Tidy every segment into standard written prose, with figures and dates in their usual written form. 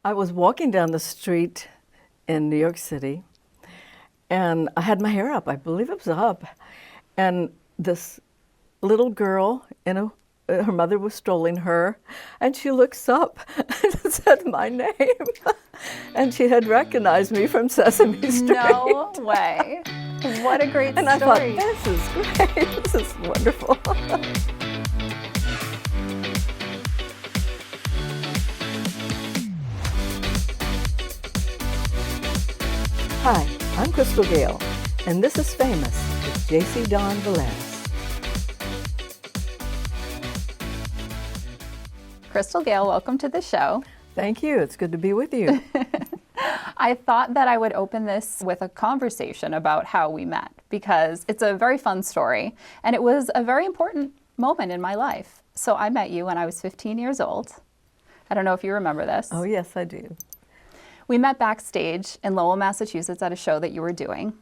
I was walking down the street in New York City, and I had my hair up. I believe it was up. And this little girl, her mother was strolling her, and she looks up and said my name. And she had recognized me from Sesame Street. No way. What a great and story. And I thought, this is great. This is wonderful. Hi, I'm Crystal Gayle, and this is Famous with Jacy Valeras. Crystal Gayle, welcome to the show. Thank you. It's good to be with you. I thought that I would open this with a conversation about how we met because it's a very fun story and it was a very important moment in my life. So I met you when I was 15 years old. I don't know if you remember this. Oh, yes, I do. We met backstage in Lowell, Massachusetts at a show that you were doing.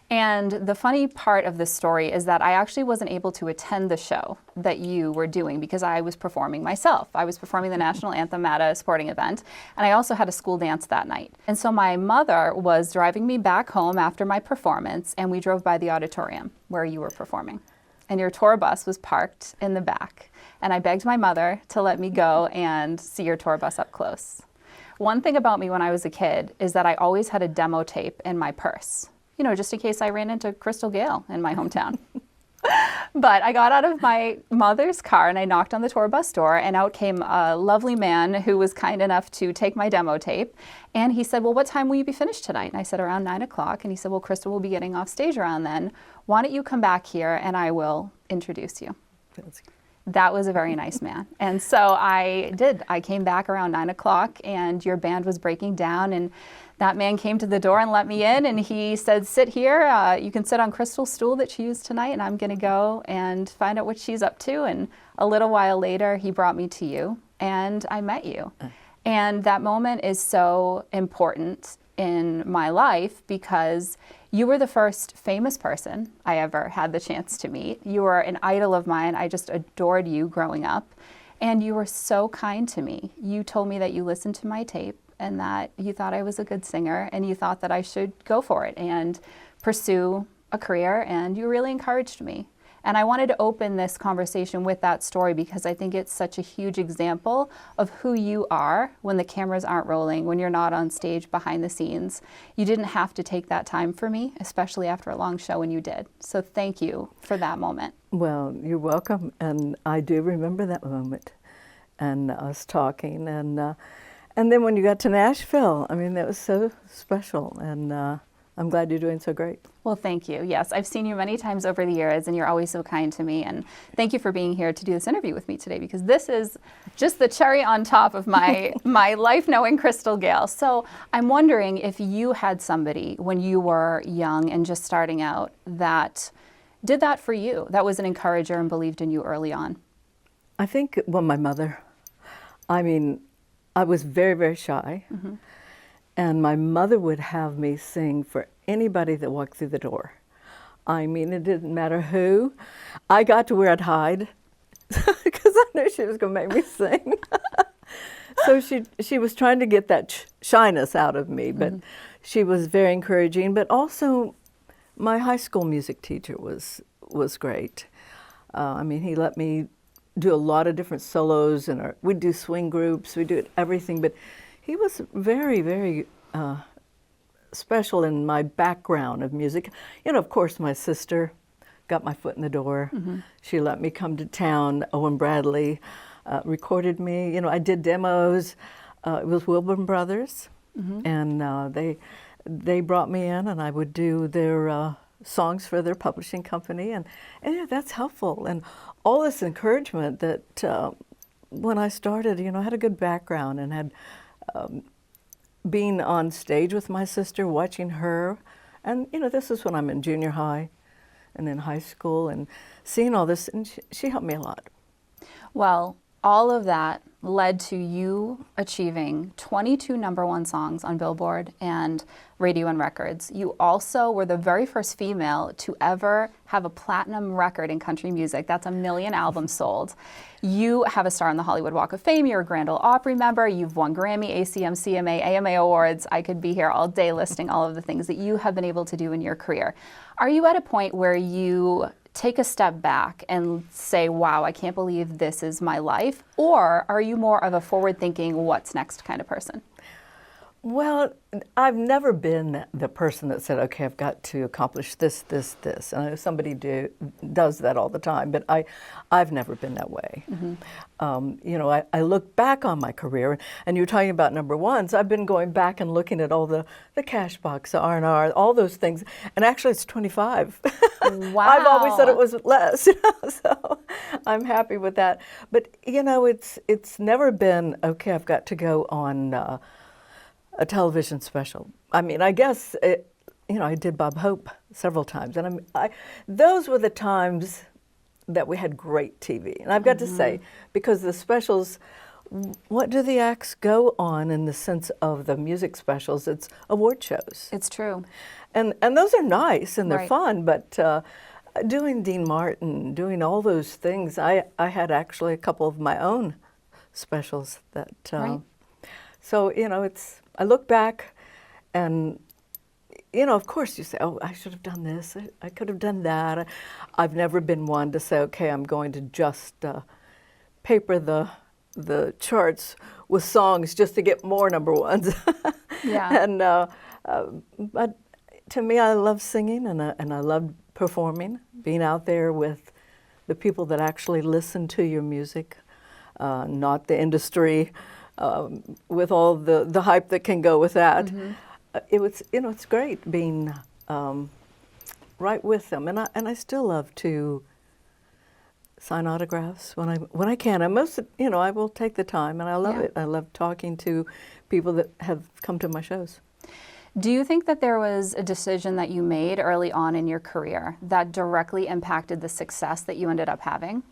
And the funny part of this story is that I actually wasn't able to attend the show that you were doing because I was performing myself. I was performing the national anthem at a sporting event, and I also had a school dance that night. And so my mother was driving me back home after my performance, and we drove by the auditorium where you were performing. And your tour bus was parked in the back. And I begged my mother to let me go and see your tour bus up close. One thing about me when I was a kid is that I always had a demo tape in my purse, you know, just in case I ran into Crystal Gayle in my hometown. But I got out of my mother's car and I knocked on the tour bus door, and out came a lovely man who was kind enough to take my demo tape. And he said, well, what time will you be finished tonight? And I said, around 9 o'clock. And he said, well, Crystal will be getting off stage around then. Why don't you come back here and I will introduce you. That was a very nice man. And so I did. I came back around 9 o'clock and your band was breaking down, and that man came to the door and let me in, and he said, sit here. You can sit on Crystal's stool that she used tonight, and I'm going to go and find out what she's up to. And a little while later, he brought me to you, and I met you. And that moment is so important in my life because you were the first famous person I ever had the chance to meet. You were an idol of mine. I just adored you growing up. And you were so kind to me. You told me that you listened to my tape and that you thought I was a good singer and you thought that I should go for it and pursue a career, and you really encouraged me. And I wanted to open this conversation with that story because I think it's such a huge example of who you are when the cameras aren't rolling, when you're not on stage behind the scenes. You didn't have to take that time for me, especially after a long show, and you did. So thank you for that moment. Well, you're welcome. And I do remember that moment and us talking. And then when you got to Nashville, I mean, that was so special. And I'm glad you're doing so great. Well, thank you. Yes, I've seen you many times over the years, and you're always so kind to me. And thank you for being here to do this interview with me today, because this is just the cherry on top of my life knowing Crystal Gayle. So I'm wondering if you had somebody when you were young and just starting out that did that for you, that was an encourager and believed in you early on. I think, well, my mother. I mean, I was very, very shy. Mm-hmm. And my mother would have me sing for anybody that walked through the door. I mean, it didn't matter who. I got to where I'd hide because I knew she was going to make me sing. So she was trying to get that shyness out of me, but she was very encouraging. But also, my high school music teacher was great. I mean, he let me do a lot of different solos, and we'd do swing groups, we'd do everything, but he was very, very special in my background of music. You know, of course, my sister got my foot in the door. Mm-hmm. She let me come to town. Owen Bradley recorded me. You know, I did demos. It was Wilburn Brothers, and they brought me in, and I would do their songs for their publishing company, and yeah, that's helpful. And all this encouragement that when I started, you know, I had a good background and had being on stage with my sister, watching her, and you know, this is when I'm in junior high and in high school, and seeing all this, and she helped me a lot. Well, all of that led to you achieving 22 #1 songs on Billboard and radio and records. You also were the very first female to ever have a platinum record in country music. That's 1 million albums sold. You have a star on the Hollywood Walk of Fame. You're a Grand Ole Opry member. You've won Grammy, ACM, CMA, AMA awards. I could be here all day listing all of the things that you have been able to do in your career. Are you at a point where you take a step back and say, wow, I can't believe this is my life? Or are you more of a forward-thinking, what's next kind of person? Well, I've never been the person that said, okay, I've got to accomplish this, this, this. And I know somebody does that all the time, but I've never been that way. You know, I look back on my career, and you're talking about #1s. I've been going back and looking at all the cash box, the R&R, all those things, and actually it's 25. Wow. I've always said it was less, you know, so I'm happy with that. But, you know, it's never been, okay, I've got to go on a television special. I mean, I guess, you know, I did Bob Hope several times, and those were the times that we had great TV. And I've got to say, because the specials, what do the acts go on in the sense of the music specials? It's award shows. It's true. And those are nice and they're Right. fun, but doing Dean Martin, doing all those things, I had actually a couple of my own specials that, Right. so, you know, I look back and, you know, of course you say, oh, I should have done this, I could have done that. I've never been one to say, okay, I'm going to just paper the charts with songs just to get more #1s. Yeah. And, but to me, I love singing and I love performing, being out there with the people that actually listen to your music, not the industry, with all the hype that can go with that. It was, you know, it's great being right with them, and I still love to sign autographs when I can. And most, you know, I will take the time, and I love Yeah. it. I love talking to people that have come to my shows. Do you think that there was a decision that you made early on in your career that directly impacted the success that you ended up having?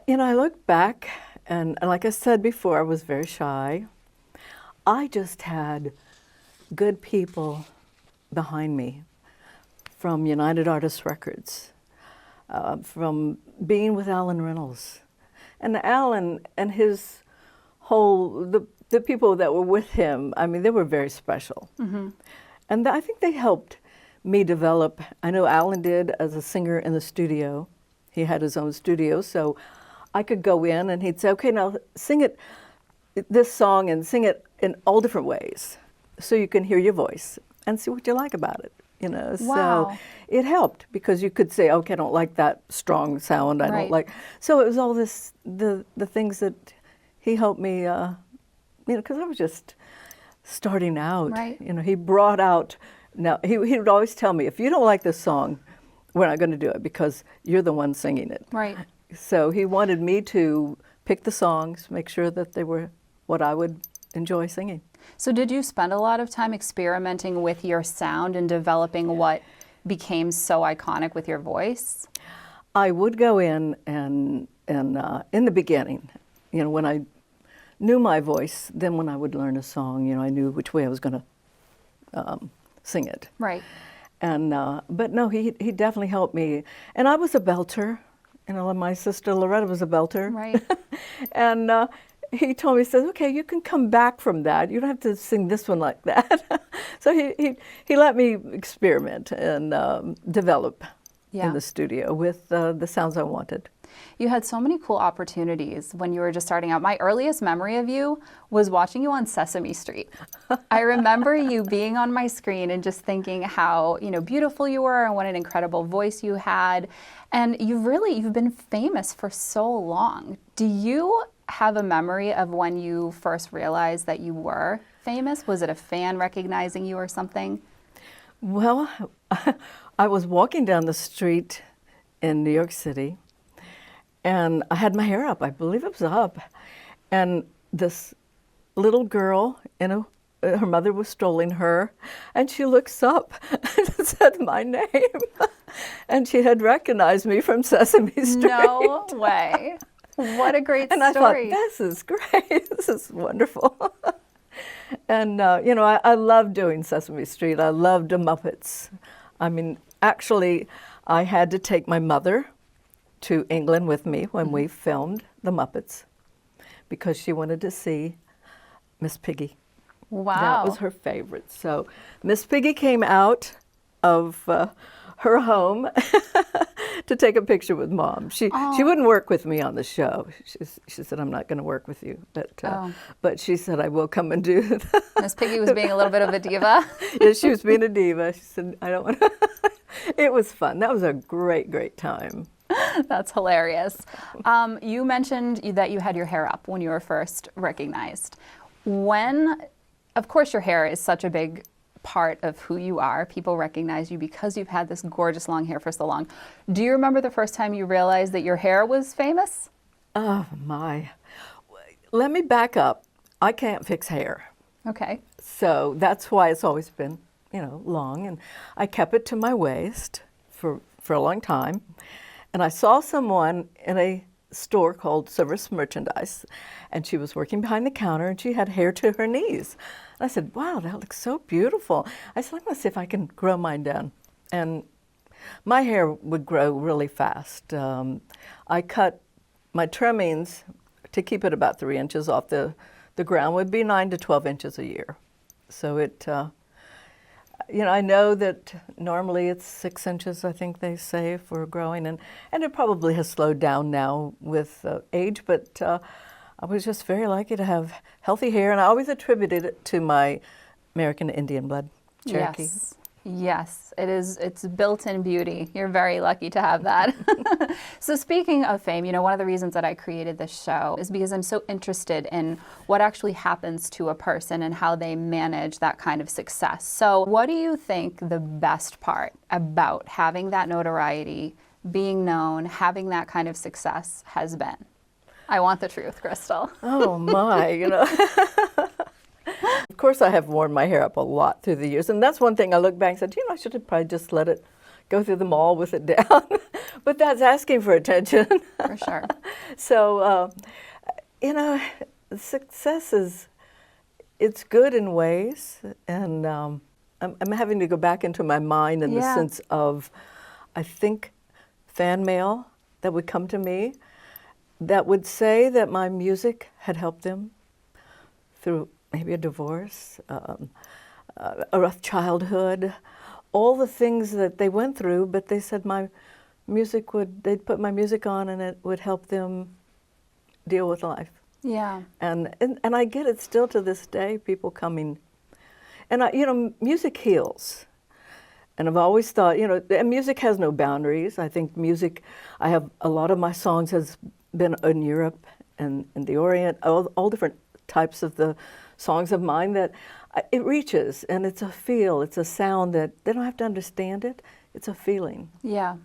You know, I look back, and like I said before, I was very shy. I just had good people behind me from United Artists Records, from being with Alan Reynolds. And Alan and his whole, the people that were with him, I mean, they were very special. And I think they helped me develop. I know Alan did as a singer in the studio. He had his own studio, so I could go in and he'd say, okay, now sing it, this song, and sing it in all different ways so you can hear your voice and see what you like about it, you know. Wow. So it helped because you could say, okay, I don't like that strong sound, I Right. don't like. So it was all this, the things that he helped me, you know, because I was just starting out. Right. You know, he brought out, now he would always tell me, if you don't like this song, we're not going to do it because you're the one singing it. Right. So he wanted me to pick the songs, make sure that they were what I would enjoy singing. So did you spend a lot of time experimenting with your sound and developing what became so iconic with your voice? I would go in and in the beginning, you know, when I knew my voice, then when I would learn a song, you know, I knew which way I was going to sing it. Right. And but no, he definitely helped me. And I was a belter. You know, my sister Loretta was a belter. Right. And he told me, he says, okay, you can come back from that. You don't have to sing this one like that. So he let me experiment and develop Yeah. in the studio with the sounds I wanted. You had so many cool opportunities when you were just starting out. My earliest memory of you was watching you on Sesame Street. I remember you being on my screen and just thinking how, you know, beautiful you were and what an incredible voice you had. And you've been famous for so long. Do you have a memory of when you first realized that you were famous? Was it a fan recognizing you or something? Well, I was walking down the street in New York City, and I had my hair up. I believe it was up. And this little girl, you know, her mother was strolling her, and she looks up and said my name. And she had recognized me from Sesame Street. No way. What a great And I thought, story. this is great. This is wonderful. And, I love doing Sesame Street. I loved the Muppets. I mean, actually, I had to take my mother to England with me when we filmed the Muppets because she wanted to see Miss Piggy. Wow. That was her favorite. So Miss Piggy came out of her home to take a picture with Mom. She wouldn't work with me on the show. She said, I'm not going to work with you. But she said, I will come and do that. Miss Piggy was being a little bit of a diva. Yeah, she was being a diva. She said, I don't want to. It was fun. That was a great, great time. That's hilarious. You mentioned that you had your hair up when you were first recognized. Of course, your hair is such a big part of who you are. People recognize you because you've had this gorgeous long hair for so long. Do you remember the first time you realized that your hair was famous? Oh, my. Let me back up. I can't fix hair. Okay. So that's why it's always been, long. And I kept it to my waist for a long time. And I saw someone in a store called Service Merchandise, and she was working behind the counter, and she had hair to her knees. And I said, wow, that looks so beautiful. I said, I'm going to see if I can grow mine down. And my hair would grow really fast. I cut my trimmings to keep it about 3 inches off the ground would be 9 to 12 inches a year. So I know that normally it's 6 inches, I think they say, for growing, and it probably has slowed down now with age, but I was just very lucky to have healthy hair, and I always attributed it to my American Indian blood, Cherokee. Yes, it is. It's built-in beauty. You're very lucky to have that. So speaking of fame, one of the reasons that I created this show is because I'm so interested in what actually happens to a person and how they manage that kind of success. So what do you think the best part about having that notoriety, being known, having that kind of success has been? I want the truth, Crystal. Oh my, Of course, I have worn my hair up a lot through the years, and that's one thing I look back and said, I should have probably just let it go through the mall with it down. But that's asking for attention. For sure. So, success it's good in ways, and I'm having to go back into my mind in the sense of, I think, fan mail that would come to me that would say that my music had helped them through maybe a divorce, a rough childhood, all the things that they went through, but they said they'd put my music on and it would help them deal with life. Yeah. And I get it still to this day, people coming. And, music heals. And I've always thought, and music has no boundaries. I think I have a lot of my songs has been in Europe and in the Orient, all different types of the songs of mine that it reaches, and it's a feel, it's a sound that they don't have to understand it. It's a feeling. Yeah.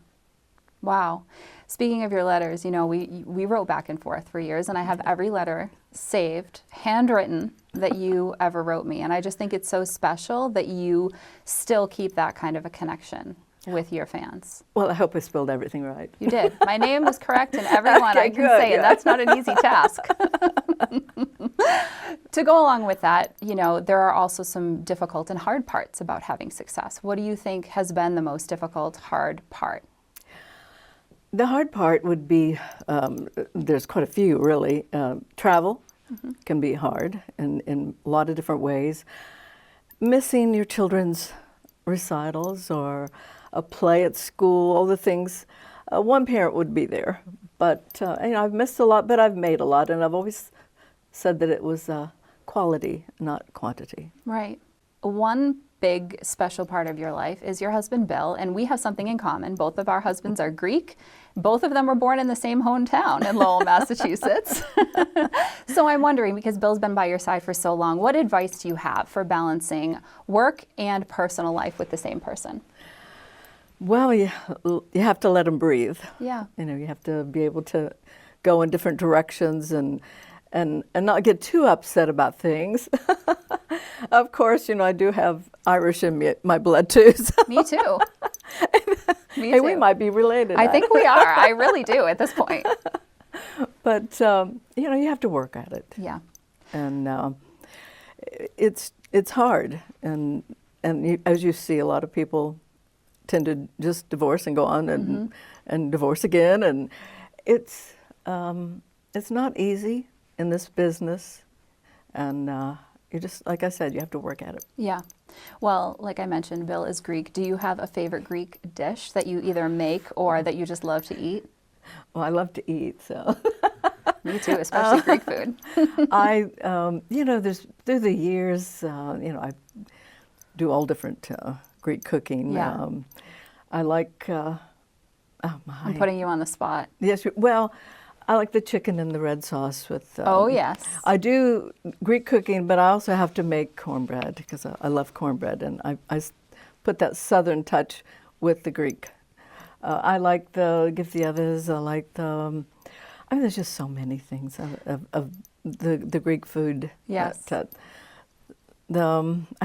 Wow. Speaking of your letters, we wrote back and forth for years, and I have every letter saved, handwritten, that you ever wrote me. And I just think it's so special that you still keep that kind of a connection with your fans. Well, I hope I spelled everything right. You did. My name was correct in every one I can say, and that's not an easy task. To go along with that, there are also some difficult and hard parts about having success. What do you think has been the most difficult, hard part? The hard part would be, there's quite a few really. Travel can be hard in a lot of different ways. Missing your children's recitals or a play at school, all the things. One parent would be there, but I've missed a lot, but I've made a lot, and I've always said that it was quality, not quantity. Right. One big special part of your life is your husband, Bill, and we have something in common. Both of our husbands are Greek. Both of them were born in the same hometown in Lowell, Massachusetts. So I'm wondering, because Bill's been by your side for so long, what advice do you have for balancing work and personal life with the same person? Well, you have to let them breathe. Yeah. You have to be able to go in different directions and not get too upset about things. Of course, I do have Irish in my blood too. So. Me too. Me Hey, too. we might be related. I think we are. I really do at this point. But you know, you have to work at it. Yeah. And it's hard, and as you see, a lot of people tend to just divorce and go on and divorce again, and it's not easy in this business, and you just, like I said, you have to work at it. Yeah. Well, like I mentioned, Bill is Greek. Do you have a favorite Greek dish that you either make or that you just love to eat? Well, I love to eat, so. Me too, especially Greek food. You know, through the years, you know, I do all different Greek cooking. Yeah. I like, oh my. I'm putting you on the spot. Yes, well, I like the chicken and the red sauce with. Oh, yes. I do Greek cooking, but I also have to make cornbread because I love cornbread, and I put that southern touch with the Greek. I like the give the others. I like the. I mean, there's just so many things of the Greek food. Yes. I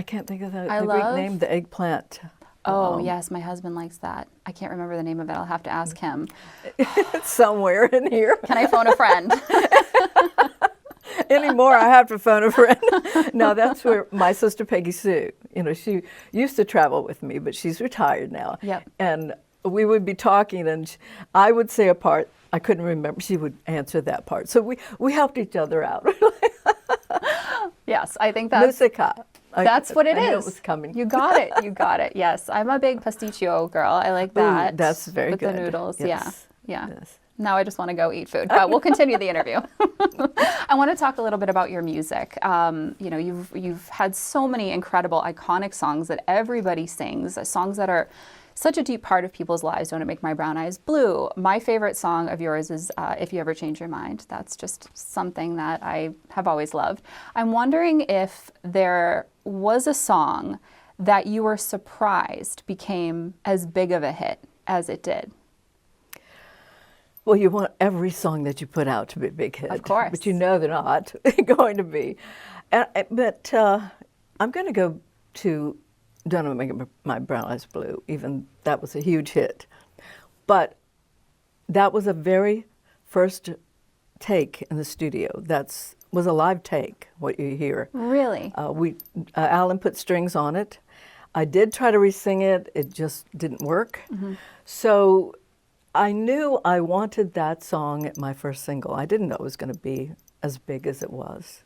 can't think of the Greek name. The eggplant. Oh, yes, my husband likes that. I can't remember the name of it. I'll have to ask him. It's somewhere in here. Can I phone a friend? Anymore, I have to phone a friend. No, that's where my sister Peggy Sue, you know, she used to travel with me, but she's retired now. Yep. And we would be talking, and I would say a part I couldn't remember. She would answer that part. So we helped each other out. Yes, I think that's... Musica. That's what it I is. knew it was coming. You got it. You got it. Yes, I'm a big pasticcio girl. I like that. Ooh, that's very with good. With the noodles. Yes. Yeah. Yes. Now I just want to go eat food, but we'll continue the interview. I want to talk a little bit about your music. You know, you've had so many incredible, iconic songs that everybody sings, songs that are such a deep part of people's lives. Don't It Make My Brown Eyes Blue? My favorite song of yours is If You Ever Change Your Mind. That's just something that I have always loved. I'm wondering if there was a song that you were surprised became as big of a hit as it did. Well, you want every song that you put out to be a big hit. Of course. But you know they're not going to be. But I'm going to go to Don't It Make My Brown Eyes Blue. Even that was a huge hit. But that was a very first take in the studio. Was a live take, what you hear. Really? Alan put strings on it. I did try to re-sing it. It just didn't work. Mm-hmm. So I knew I wanted that song at my first single. I didn't know it was going to be as big as it was.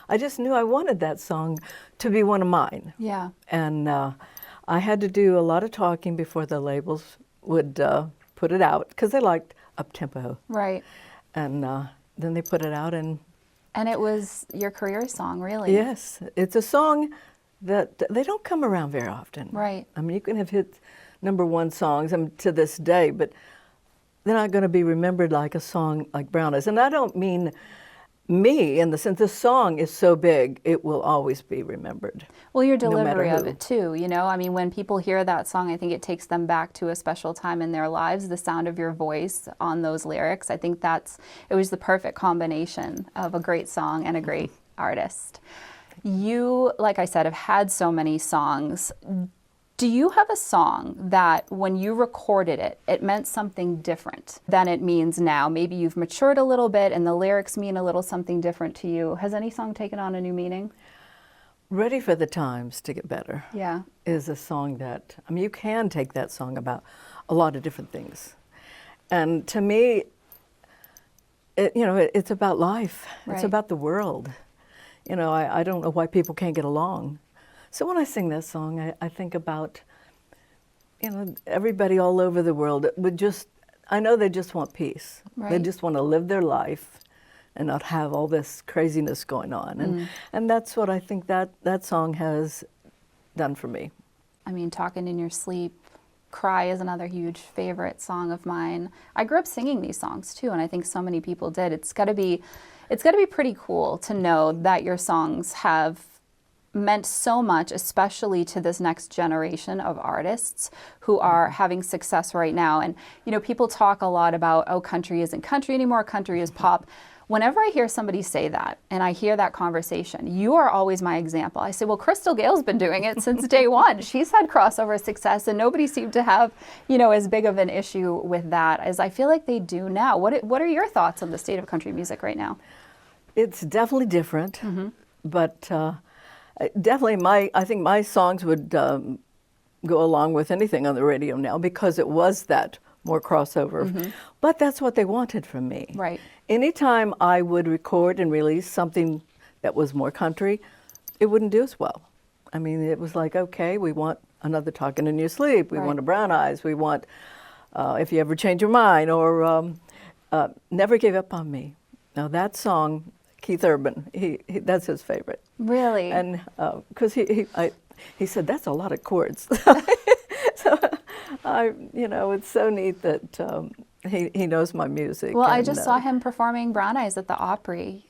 I just knew I wanted that song to be one of mine. Yeah. And I had to do a lot of talking before the labels would put it out because they liked up-tempo. Right. And then they put it out, and it was your career song, really. yes, it's a song that they don't come around very often. Right. I mean, you can have hit #1 songs to this day, but they're not going to be remembered like a song like Brown Eyes. And I don't mean me in the sense the song is so big, it will always be remembered. Well, your delivery of it too, you know, I mean, when people hear that song, I think it takes them back to a special time in their lives. The sound of your voice on those lyrics, I think it was the perfect combination of a great song and a great artist. You, like I said, have had so many songs. Do you have a song that when you recorded it, it meant something different than it means now? Maybe you've matured a little bit and the lyrics mean a little something different to you. Has any song taken on a new meaning? Ready for the Times to Get Better. Yeah. Is a song that, I mean, you can take that song about a lot of different things. And to me, it's about life. Right. It's about the world. You know, I don't know why people can't get along. So when I sing that song, I think about, you know, everybody all over the world I know they just want peace. Right. They just want to live their life and not have all this craziness going on. And that's what I think that song has done for me. I mean, Talking in Your Sleep, Cry is another huge favorite song of mine. I grew up singing these songs too, and I think so many people did. It's got to be pretty cool to know that your songs have meant so much, especially to this next generation of artists who are having success right now. And, you know, people talk a lot about, oh, country isn't country anymore, country is pop. whenever I hear somebody say that and I hear that conversation, you are always my example. I say, well, Crystal Gayle's been doing it since day one. She's had crossover success, and nobody seemed to have, as big of an issue with that as I feel like they do now. What are your thoughts on the state of country music right now? It's definitely different, but definitely I think my songs would go along with anything on the radio now because it was that more crossover. But that's what they wanted from me. Right. Anytime I would record and release something that was more country, it wouldn't do as well. I mean, it was like, okay, we want another Talking in Your Sleep. We want a Brown Eyes. We want If You Ever Change Your Mind, or Never Gave Up on Me. Now that song, Keith Urban, that's his favorite. Really? And because he said, that's a lot of chords. So, it's so neat that he knows my music. Well, I just saw him performing Brown Eyes at the Opry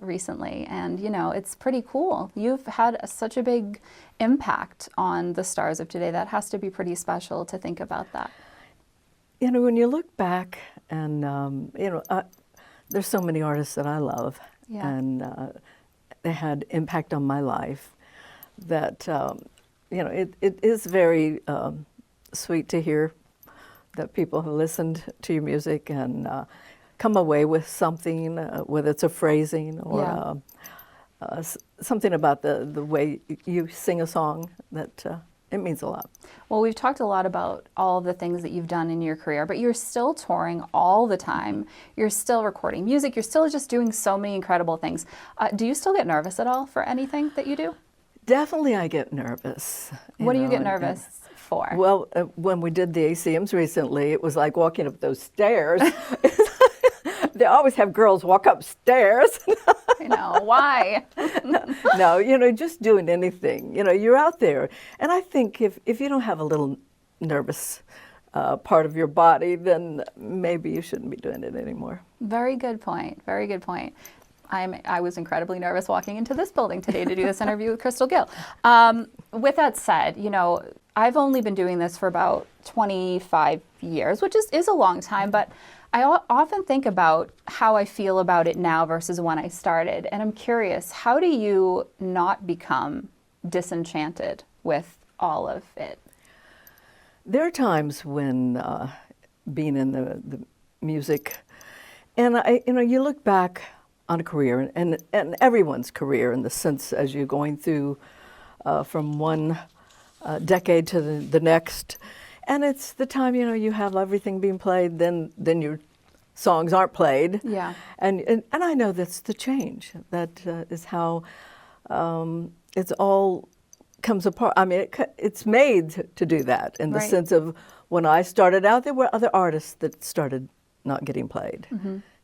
recently, and, it's pretty cool. You've had such a big impact on the stars of today. That has to be pretty special to think about that. When you look back and, there's so many artists that I love, and they had impact on my life that, it is very sweet to hear that people have listened to your music and come away with something, whether it's a phrasing or something about the way you sing a song, that it means a lot. Well, we've talked a lot about all of the things that you've done in your career, but you're still touring all the time. You're still recording music. You're still just doing so many incredible things. Do you still get nervous at all for anything that you do? Definitely I get nervous. What do you get nervous for? Well, when we did the ACMs recently, it was like walking up those stairs. They always have girls walk upstairs. I know, why? No, just doing anything. You're out there. And I think if you don't have a little nervous part of your body, then maybe you shouldn't be doing it anymore. Very good point. Very good point. I was incredibly nervous walking into this building today to do this interview with Crystal Gayle. With that said, I've only been doing this for about 25 years, which is a long time, but I often think about how I feel about it now versus when I started. And I'm curious, how do you not become disenchanted with all of it? There are times when being in the music, and you look back on a career, and everyone's career in the sense as you're going through from one decade to the next, and it's the time you have everything being played, then your songs aren't played. Yeah. And I know that's the change. That is how it's all comes apart. I mean, it's made to do that in the sense of when I started out, there were other artists that started not getting played.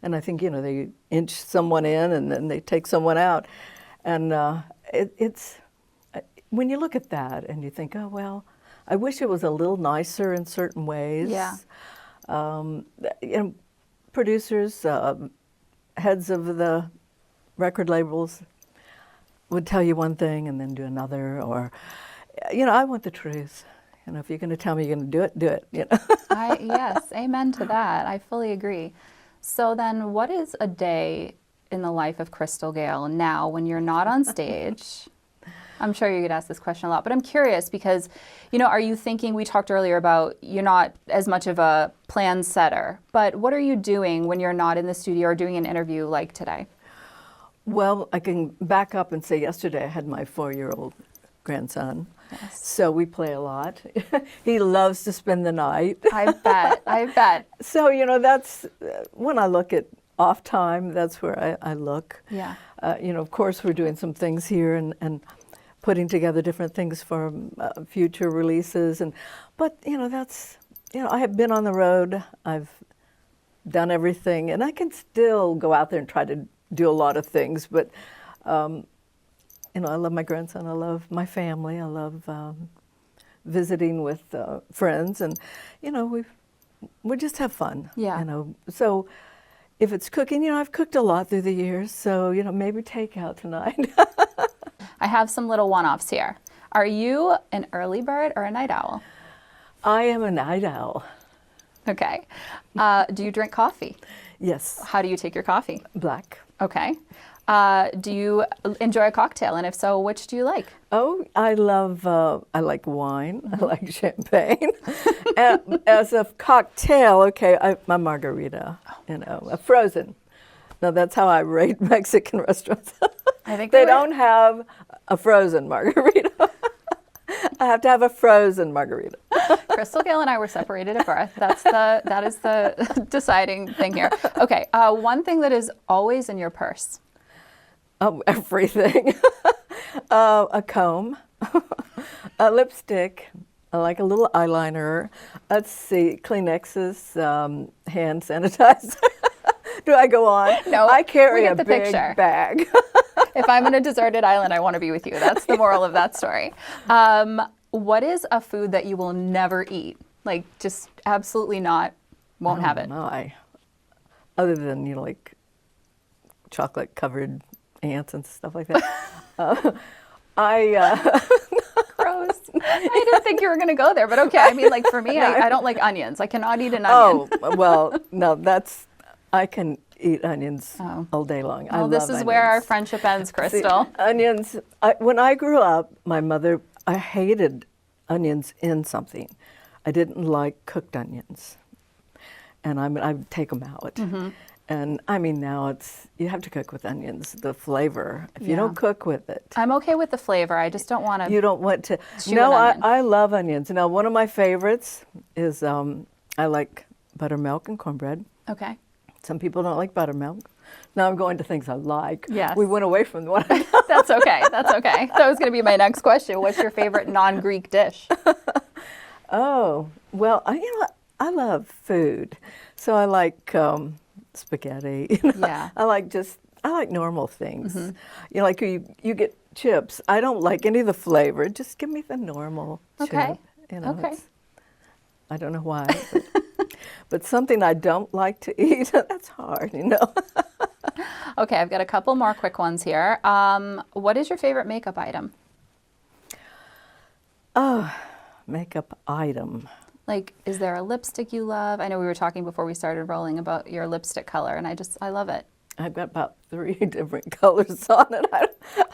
And I think, they inch someone in and then they take someone out. And it's, when you look at that and you think, oh, well, I wish it was a little nicer in certain ways. Yeah. Producers, heads of the record labels would tell you one thing and then do another. Or, I want the truth. If you're going to tell me you're going to do it, do it. Yes, amen to that. I fully agree. So then what is a day in the life of Crystal Gayle now when you're not on stage? I'm sure you get asked this question a lot, but I'm curious because, are you thinking, we talked earlier about you're not as much of a plan setter, but what are you doing when you're not in the studio or doing an interview like today? Well, I can back up and say yesterday I had my 4-year-old grandson. Yes. So we play a lot. He loves to spend the night. I bet. So, that's when I look at off time, that's where I look. Yeah. Of course, we're doing some things here and putting together different things for future releases. But, that's, I have been on the road. I've done everything. And I can still go out there and try to do a lot of things. But, I love my grandson. I love my family. I love visiting with friends. And, we just have fun. Yeah. So if it's cooking, I've cooked a lot through the years. So, maybe takeout tonight. I have some little one-offs here. Are you an early bird or a night owl? I am a night owl. Okay. Do you drink coffee? Yes. How do you take your coffee? Black. Okay. Do you enjoy a cocktail? And if so, which do you like? Oh, I like wine. I like champagne. And as a cocktail, okay, my margarita, a frozen. Now, that's how I rate Mexican restaurants. I think they don't have a frozen margarita. I have to have a frozen margarita. Crystal, Gayle, and I were separated at birth. That is the deciding thing here. Okay, one thing that is always in your purse. Oh, everything. A comb, a lipstick, I like a little eyeliner. Let's see, Kleenexes, hand sanitizer. Do I go on? No, I carry we a get the big picture. bag. If I'm in a deserted island, I want to be with you. That's the moral of that story. What is a food that you will never eat? Like, just absolutely not, won't have it. My. Other than, like chocolate covered ants and stuff like that. Gross. I didn't think you were going to go there, but okay. I mean, like for me, I don't like onions. I cannot eat an onion. Oh, well, no, I can eat onions all day long. Well, this is where our friendship ends, Crystal. See, onions, when I grew up, my mother, I hated onions in something. I didn't like cooked onions. And I would take them out. Mm-hmm. And I mean, now you have to cook with onions, the flavor. If you don't cook with it. I'm okay with the flavor. I just don't want to. You don't want to. No, I love onions. Now, one of my favorites is I like buttermilk and cornbread. Okay. Some people don't like buttermilk. Now I'm going to things I like. Yes. We went away from what I That's okay. That's okay. That was going to be my next question. What's your favorite non-Greek dish? Oh, well, I love food. So I like spaghetti. Yeah. I like normal things. Mm-hmm. Like you get chips. I don't like any of the flavor. Just give me the normal Okay. chip. Okay. I don't know why. But something I don't like to eat, that's hard, Okay, I've got a couple more quick ones here. What is your favorite makeup item? Oh, makeup item. Like, is there a lipstick you love? I know we were talking before we started rolling about your lipstick color, and I love it. I've got about 3 different colors on it.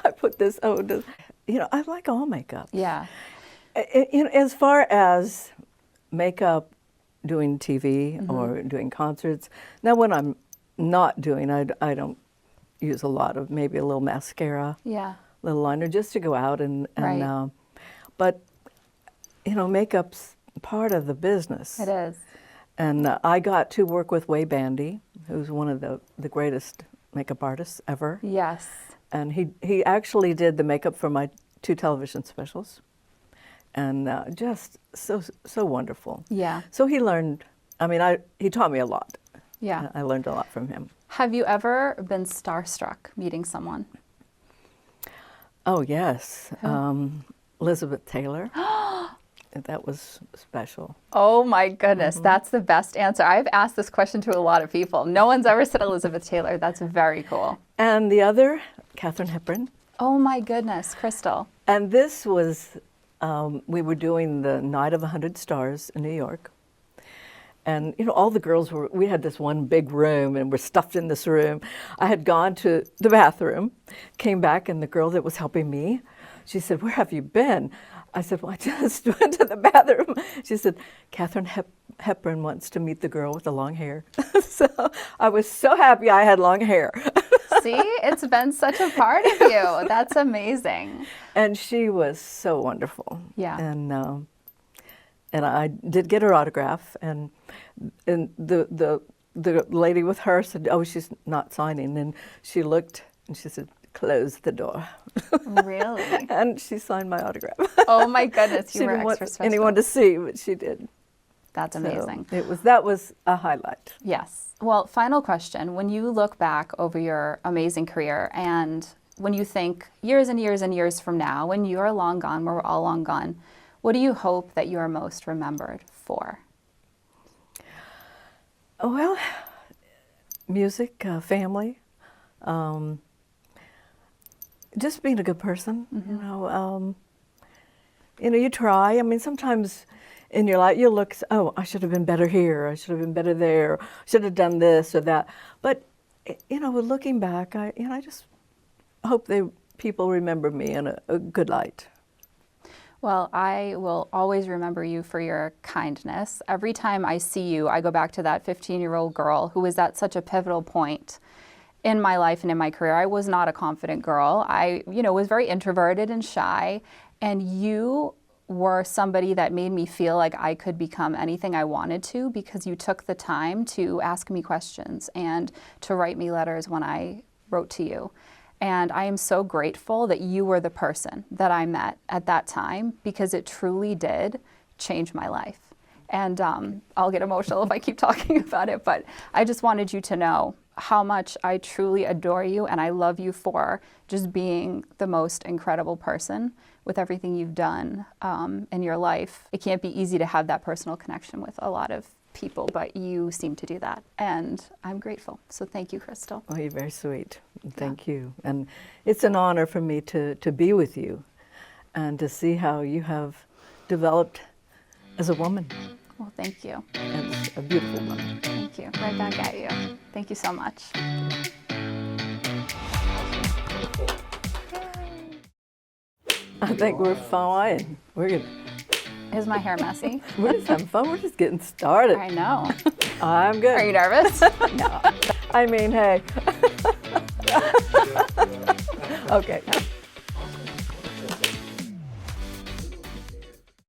I put this, I like all makeup. Yeah. As far as makeup, doing TV or doing concerts, now when I'm not doing, I don't use a lot of, maybe a little mascara, little liner, just to go out and Right. But, makeup's part of the business. It is. And I got to work with Way Bandy, who's one of the greatest makeup artists ever. Yes. And he actually did the makeup for my 2 television specials. And just so wonderful. Yeah. So he learned, he taught me a lot. Yeah. I learned a lot from him. Have you ever been starstruck meeting someone? Oh, yes. Elizabeth Taylor. That was special. Oh my goodness, that's the best answer. I've asked this question to a lot of people. No one's ever said Elizabeth Taylor. That's very cool. And the other, Katharine Hepburn. Oh my goodness, Crystal. And this was, we were doing the Night of 100 Stars in New York. And, all the girls we had this one big room and we're stuffed in this room. I had gone to the bathroom, came back, and the girl that was helping me, she said, "Where have you been?" I said, "Well, I just went to the bathroom." She said, "Katharine Hepburn wants to meet the girl with the long hair." So I was so happy I had long hair. See, it's been such a part of you. That's amazing. And she was so wonderful. Yeah. And I did get her autograph, and the lady with her said, "Oh, she's not signing." And she looked and she said, "Close the door." Really? And she signed my autograph. Oh my goodness, She you were didn't want extra special. anyone to see, but she did. That's amazing. So that was a highlight. Yes. Well, final question. When you look back over your amazing career, and when you think years and years and years from now, when you're long gone, when we're all long gone, what do you hope that you are most remembered for? Oh, well, music, family, just being a good person. You try. Sometimes in your life, you'll look, oh, I should have been better here, I should have been better there, should have done this or that. But, you know, looking back, I just hope people remember me in a good light. Well, I will always remember you for your kindness. Every time I see you, I go back to that 15-year-old girl who was at such a pivotal point in my life and in my career. I was not a confident girl. I, was very introverted and shy, and you were somebody that made me feel like I could become anything I wanted to because you took the time to ask me questions and to write me letters when I wrote to you. And I am so grateful that you were the person that I met at that time because it truly did change my life. And I'll get emotional if I keep talking about it, but I just wanted you to know how much I truly adore you and I love you for just being the most incredible person with everything you've done in your life. It can't be easy to have that personal connection with a lot of people, but you seem to do that, and I'm grateful. So thank you, Crystal. Oh, you're very sweet. Thank you. And it's an honor for me to be with you and to see how you have developed as a woman. Well, thank you. As a beautiful woman. Thank you. Right back at you. Thank you so much. I think we're fine. Is my hair messy? We're just having fun. We're just getting started. I know. I'm good. Are you nervous? No. I mean, hey. Okay.